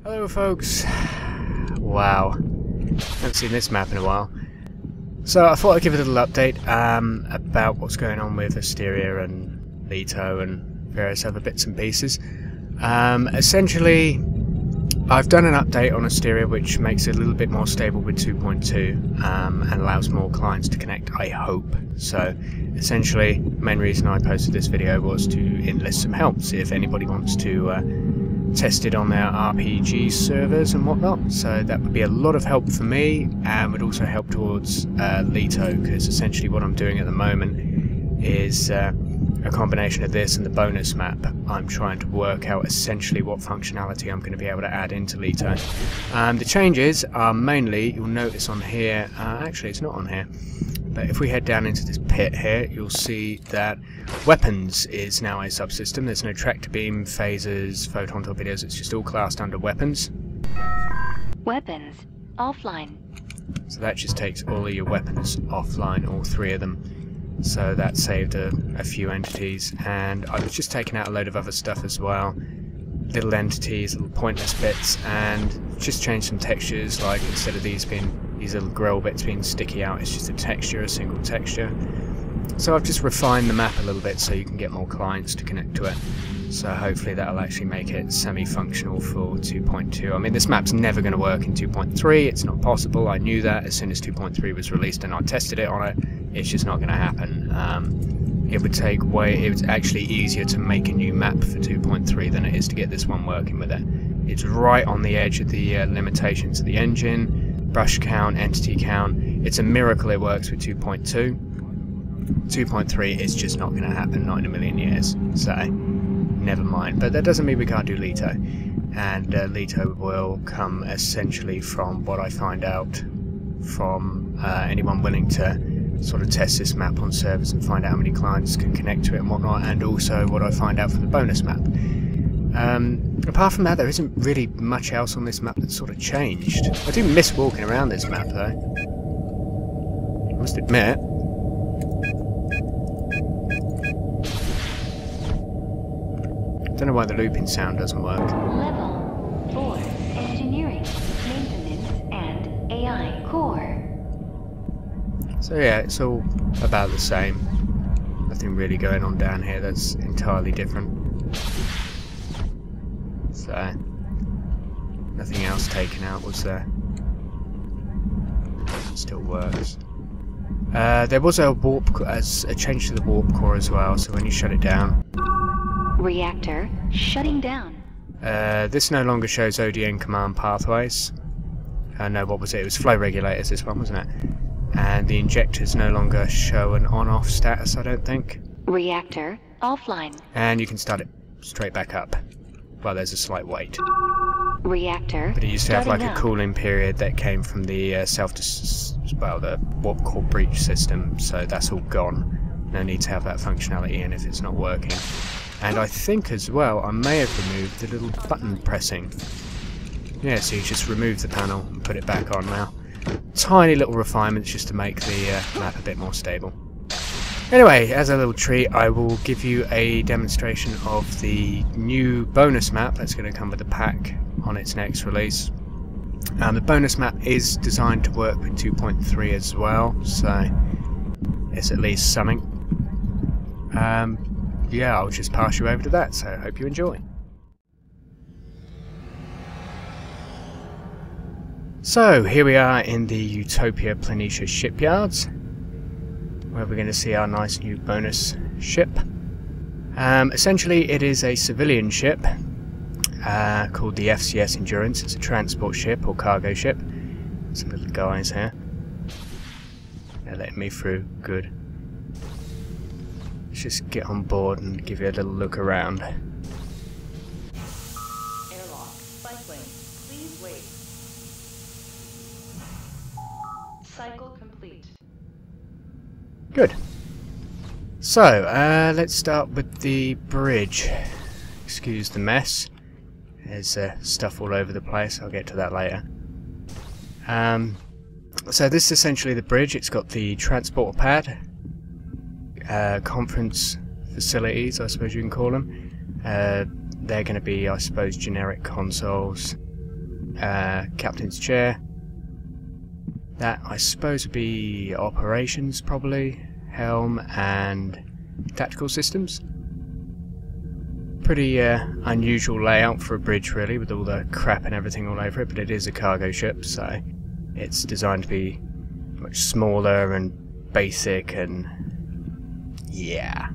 Hello folks. Wow, haven't seen this map in a while. So I thought I'd give a little update about what's going on with Asteria and Leto and various other bits and pieces. Essentially, I've done an update on Asteria which makes it a little bit more stable with 2.2 and allows more clients to connect, I hope. So essentially, the main reason I posted this video was to enlist some help, see if anybody wants to test it on their RPG servers and whatnot. So that would be a lot of help for me and would also help towards Leto, because essentially what I'm doing at the moment is a combination of this and the bonus map. I'm trying to work out essentially what functionality I'm going to be able to add into Leto. The changes are mainly, you'll notice on here, actually it's not on here, but if we head down into this pit here, you'll see that weapons is now a subsystem. There's no tractor beam, phasers, photon torpedoes, it's just all classed under weapons. Weapons offline. So that just takes all of your weapons offline, all three of them. So that saved a few entities, and I was just taking out a load of other stuff as well. Little entities, little pointless bits, and just changed some textures, like instead of these little grill bits being sticky out, it's just a texture, a single texture. So I've just refined the map a little bit so you can get more clients to connect to it. So hopefully that'll actually make it semi-functional for 2.2. I mean, this map's never going to work in 2.3, it's not possible, I knew that as soon as 2.3 was released and I tested it on it. It's just not going to happen. It would it's actually easier to make a new map for 2.3 than it is to get this one working with it. It's right on the edge of the limitations of the engine, brush count, entity count. It's a miracle it works with 2.2. 2.3 is just not going to happen, not in a million years. So, never mind. But that doesn't mean we can't do Leto. And Leto will come essentially from what I find out from anyone willing to sort of test this map on servers and find out how many clients can connect to it and whatnot, and also what I find out from the bonus map. Apart from that, there isn't really much else on this map that's sort of changed. I do miss walking around this map though, I must admit. Don't know why the looping sound doesn't work. Level 4 Engineering, Maintenance, and AI Core. So yeah, it's all about the same. Nothing really going on down here that's entirely different. So, nothing else taken out, was there? It still works. There was a change to the warp core as well, so when you shut it down... Reactor shutting down. This no longer shows ODN command pathways. No, what was it? It was flow regulators, this one, wasn't it? And the injectors no longer show an on-off status, I don't think. Reactor offline. And you can start it straight back up. Well, there's a slight wait. Reactor. But it used to have like up. a cooling period that came from the the warp core breach system, so that's all gone. No need to have that functionality in if it's not working. And I think as well, I may have removed the little button pressing. Yeah, so you just remove the panel and put it back on now. Tiny little refinements just to make the map a bit more stable. Anyway, as a little treat, I will give you a demonstration of the new bonus map that's going to come with the pack on its next release. The bonus map is designed to work with 2.3 as well, so it's at least something. Yeah, I'll just pass you over to that, so I hope you enjoy. So, here we are in the Utopia Planitia shipyards, where we're going to see our nice new bonus ship. Essentially, it is a civilian ship called the FCS Endurance. It's a transport ship or cargo ship. Some little guys here. They're letting me through. Good. Let's just get on board and give you a little look around. Airlock cycling. Please wait. Cycle complete. Good. So, let's start with the bridge. Excuse the mess. There's stuff all over the place, I'll get to that later. So this is essentially the bridge. It's got the transport pad, conference facilities, I suppose you can call them. They're going to be, I suppose, generic consoles. captain's chair. That, I suppose, would be operations, probably. Helm and tactical systems. Pretty unusual layout for a bridge, really, with all the crap and everything all over it, but it is a cargo ship, so it's designed to be much smaller and basic, and yeah.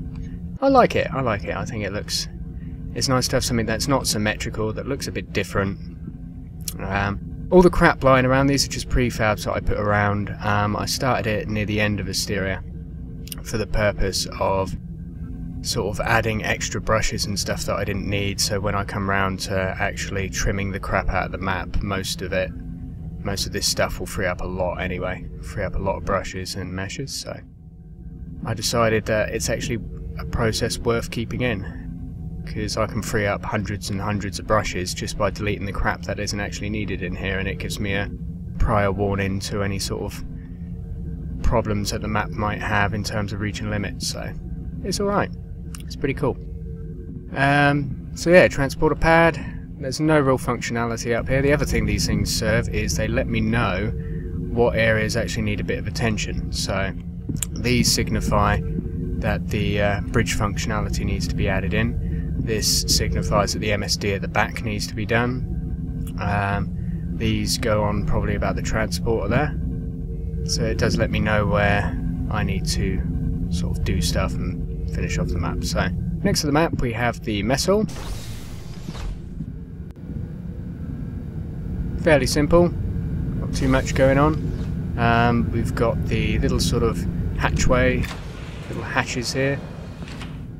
I like it. I think it's nice to have something that's not symmetrical, that looks a bit different. All the crap lying around, these are just prefabs that I put around. I started it near the end of Asteria for the purpose of sort of adding extra brushes and stuff that I didn't need, so when I come round to actually trimming the crap out of the map, most of this stuff will free up a lot anyway, free up a lot of brushes and meshes, so I decided that it's actually a process worth keeping in, because I can free up hundreds and hundreds of brushes just by deleting the crap that isn't actually needed in here, and it gives me a prior warning to any sort of problems that the map might have in terms of region limits, so it's alright. It's pretty cool. So yeah, transporter pad. There's no real functionality up here. The other thing these things serve is they let me know what areas actually need a bit of attention. So these signify that the bridge functionality needs to be added in. This signifies that the MSD at the back needs to be done. These go on probably about the transporter there. So it does let me know where I need to sort of do stuff and finish off the map. So next to the map we have the mess hall. Fairly simple, not too much going on. We've got the little sort of hatchway, little hatches here,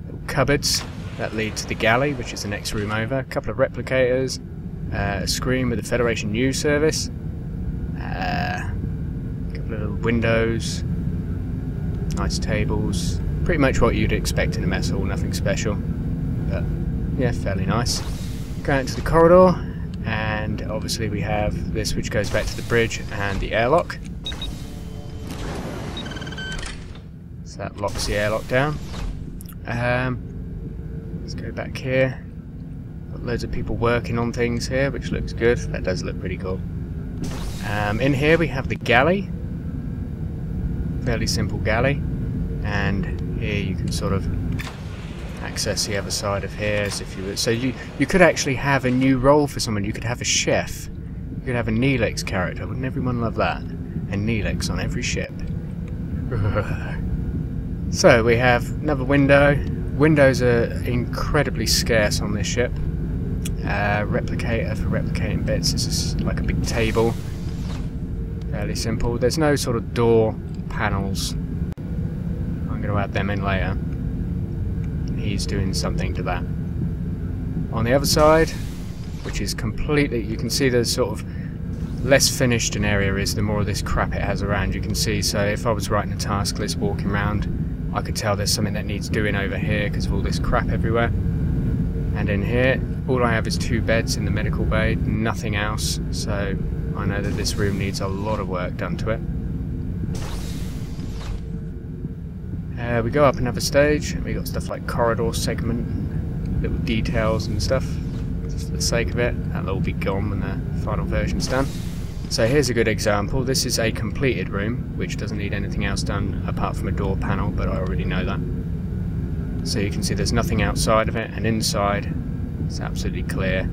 little cupboards that lead to the galley, which is the next room over. A couple of replicators, a screen with the Federation News Service, a couple of little windows, nice tables. Pretty much what you'd expect in a mess hall, nothing special, but yeah, fairly nice. Going out to the corridor, and obviously we have this which goes back to the bridge and the airlock. So that locks the airlock down. Let's go back here. Got loads of people working on things here, which looks good. That does look pretty cool. In here we have the galley. Fairly simple galley. And here you can sort of access the other side of here as if you would. So you could actually have a new role for someone. You could have a chef. You could have a Neelix character. Wouldn't everyone love that? A Neelix on every ship. So we have another window. Windows are incredibly scarce on this ship. Replicator for replicating bits. This is like a big table. Fairly simple. There's no sort of door panels. I'm going to add them in later. He's doing something to that. On the other side, which is completely, you can see there's sort of less finished an area is, the more of this crap it has around. You can see, so if I was writing a task list walking around, I could tell there's something that needs doing over here because of all this crap everywhere. And in here, all I have is 2 beds in the medical bay, nothing else, so I know that this room needs a lot of work done to it. We go up another stage, we got stuff like corridor segment, little details and stuff, just for the sake of it. That'll all be gone when the final version's done. So here's a good example. This is a completed room, which doesn't need anything else done apart from a door panel, but I already know that. So you can see there's nothing outside of it, and inside it's absolutely clear,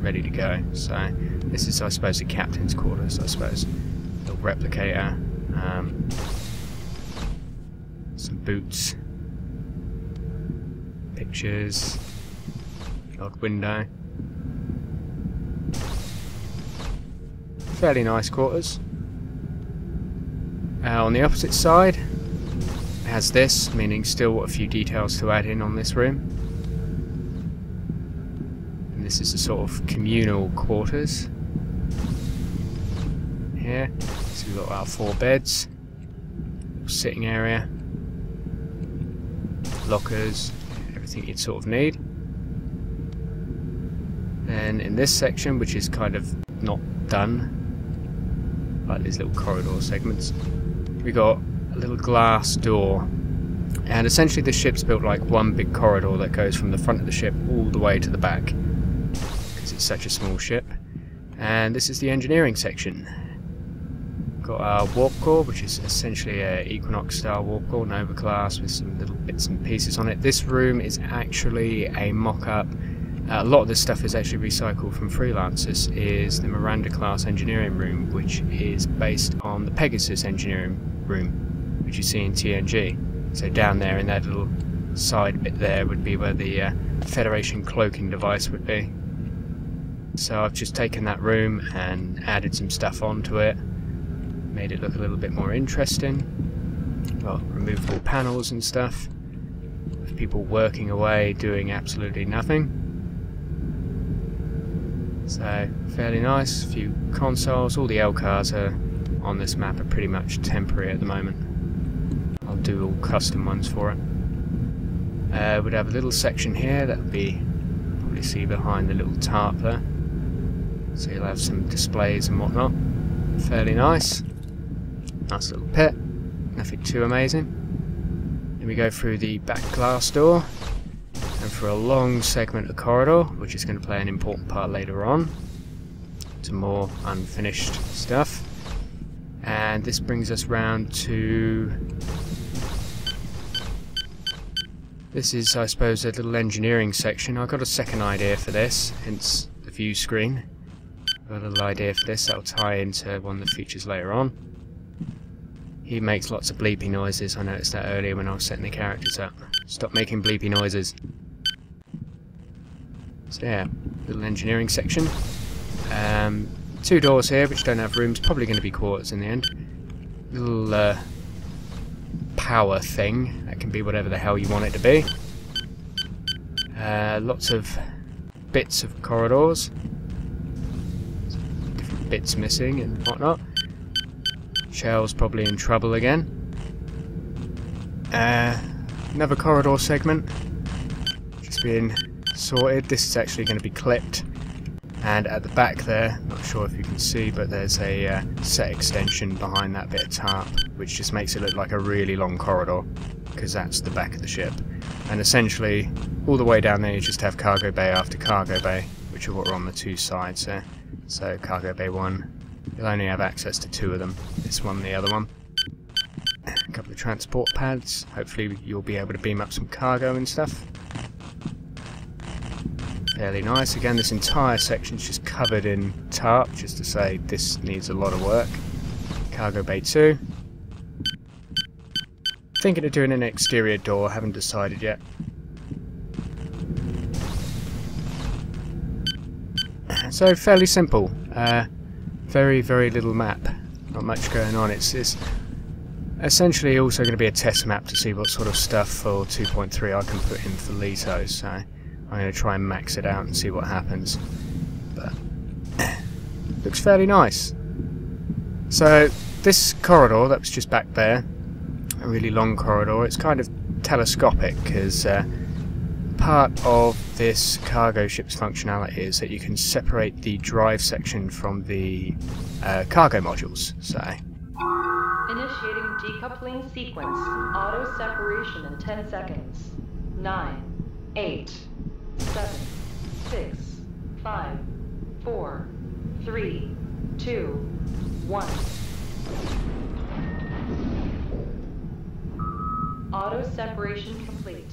ready to go. So this is, I suppose, the captain's quarters, I suppose. Little replicator. Some boots, pictures, odd window. Fairly nice quarters. On the opposite side, it has this, meaning still a few details to add in on this room. And this is the sort of communal quarters. Here, so we've got our 4 beds, sitting area, lockers, everything you'd sort of need. Then in this section, which is kind of not done, like these little corridor segments, we got a little glass door, and essentially the ship's built like one big corridor that goes from the front of the ship all the way to the back, because it's such a small ship. And this is the engineering section. Got our warp core, which is essentially a Equinox style warp core, Nova class, with some little bits and pieces on it. This room is actually a mock-up. A lot of this stuff is actually recycled from Freelance. This is the Miranda class engineering room, which is based on the Pegasus engineering room, which you see in TNG. So down there in that little side bit there would be where the Federation cloaking device would be. So I've just taken that room and added some stuff onto it, made it look a little bit more interesting. Got removable panels and stuff, with people working away doing absolutely nothing. So fairly nice. A few consoles. All the L cars are on this map are pretty much temporary at the moment. I'll do all custom ones for it. We'd have a little section here that would be probably see behind the little tarp there. So you'll have some displays and whatnot. Fairly nice. Nice little pit. Nothing too amazing. Then we go through the back glass door. And for a long segment of corridor, which is going to play an important part later on, to more unfinished stuff. And this brings us round to... This is, I suppose, a little engineering section. I got a second idea for this, hence the view screen. I've got a little idea for this that'll tie into one of the features later on. He makes lots of bleepy noises. I noticed that earlier when I was setting the characters up. Stop making bleepy noises. So yeah, little engineering section. 2 doors here which don't have rooms, probably going to be quarters in the end. Little power thing, that can be whatever the hell you want it to be. Lots of bits of corridors. Different bits missing and whatnot. Shell's probably in trouble again. Another corridor segment. Just being sorted. This is actually going to be clipped, and at the back there, not sure if you can see, but there's a set extension behind that bit of tarp, which just makes it look like a really long corridor, because that's the back of the ship. And essentially all the way down there you just have cargo bay after cargo bay, which are what are on the 2 sides there. So cargo bay 1, you'll only have access to 2 of them, this one and the other one. A couple of transport pads, hopefully you'll be able to beam up some cargo and stuff. Fairly nice. Again, this entire section is just covered in tarp, just to say this needs a lot of work. Cargo bay 2. Thinking of doing an exterior door, haven't decided yet. So fairly simple. Very, very little map. Not much going on. It's essentially also going to be a test map to see what sort of stuff for 2.3 I can put in for Leto. So I'm going to try and max it out and see what happens. But looks fairly nice. So this corridor that was just back there, a really long corridor, it's kind of telescopic because part of this cargo ship's functionality is that you can separate the drive section from the cargo modules. So Initiating decoupling sequence. Auto separation in 10 seconds. 9, 8, 7, 6, 5, 4, 3, 2, 1. Auto separation complete.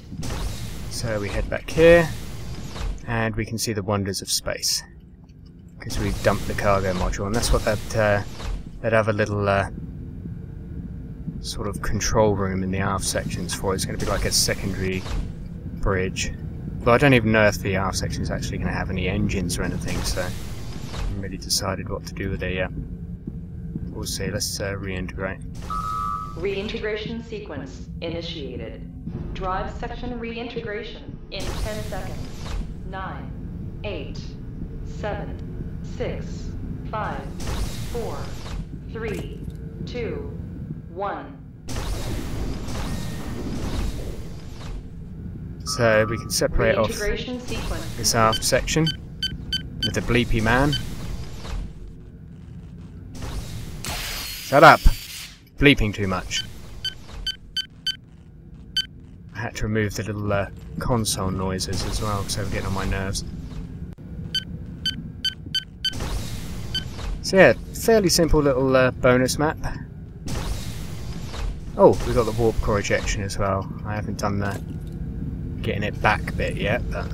So we head back here, and we can see the wonders of space, because we've dumped the cargo module, and that's what that other little sort of control room in the aft section's for. It's going to be like a secondary bridge. But I don't even know if the aft section is actually going to have any engines or anything, so I haven't really decided what to do with it yet. We'll see. Let's reintegrate. Reintegration sequence initiated. Drive section reintegration in 10 seconds. 9, 8, 7, 6, 5, 4, 3, 2, 1. So we can separate off Reintegration sequence. this aft section with the bleepy man. Shut up! Bleeping too much. I had to remove the little console noises as well, because they were getting on my nerves. So yeah, fairly simple little bonus map. Oh, we've got the warp core ejection as well. I haven't done the getting it back bit yet, but...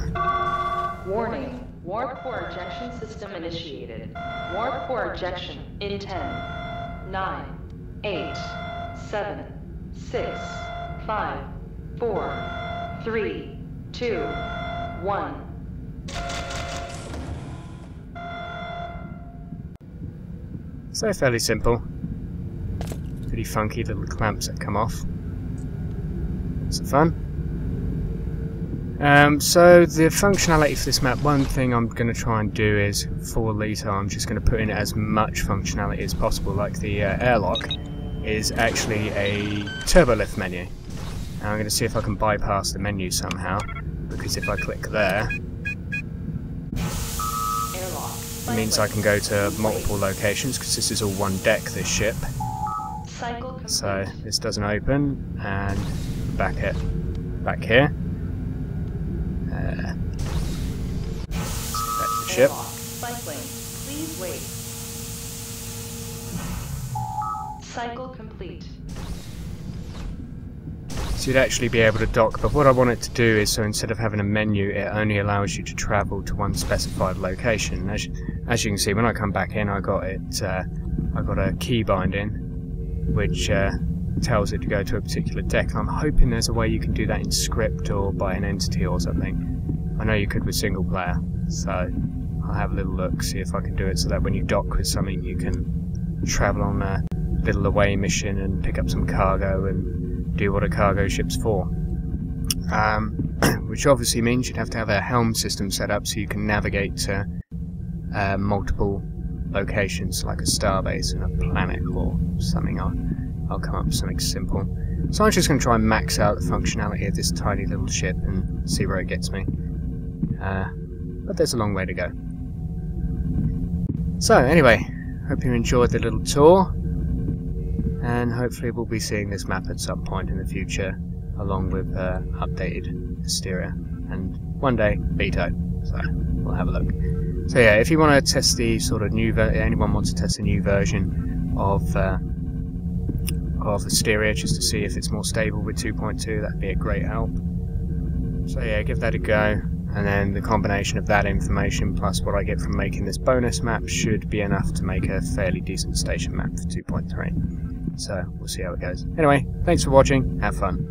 Warning. Warp core ejection system initiated. Warp core ejection in 10, 9, 8, 7, 6, 5, 4, 3, 2, 1. So fairly simple. Pretty funky little clamps that come off. Some fun. So the functionality for this map, one thing I'm going to try and do is, for Leto, I'm just going to put in as much functionality as possible, like the airlock is actually a turbo lift menu. And I'm going to see if I can bypass the menu somehow, because if I click there, it means I can go to multiple locations, because this is all one deck, this ship. So this doesn't open, and back here. Back to the ship. Cycling. Please wait. Cycle complete. So you'd actually be able to dock, but what I want it to do is, so instead of having a menu, it only allows you to travel to one specified location. As you can see, when I come back in, I got a key binding, which tells it to go to a particular deck. I'm hoping there's a way you can do that in script or by an entity or something. I know you could with single player, so I'll have a little look, see if I can do it so that when you dock with something you can travel on a little away mission and pick up some cargo and do what a cargo ship's for. Which obviously means you'd have to have a helm system set up so you can navigate to multiple locations, like a starbase and a planet or something. I'll come up with something simple. So I'm just going to try and max out the functionality of this tiny little ship and see where it gets me. But there's a long way to go. So anyway, hope you enjoyed the little tour, and hopefully we'll be seeing this map at some point in the future, along with updated Asteria, and one day Leto. So we'll have a look. So yeah, if you want to test the sort of new, anyone wants to test a new version of Asteria just to see if it's more stable with 2.2, that'd be a great help. So yeah, give that a go, and then the combination of that information plus what I get from making this bonus map should be enough to make a fairly decent station map for 2.3. So we'll see how it goes. Anyway, thanks for watching, have fun.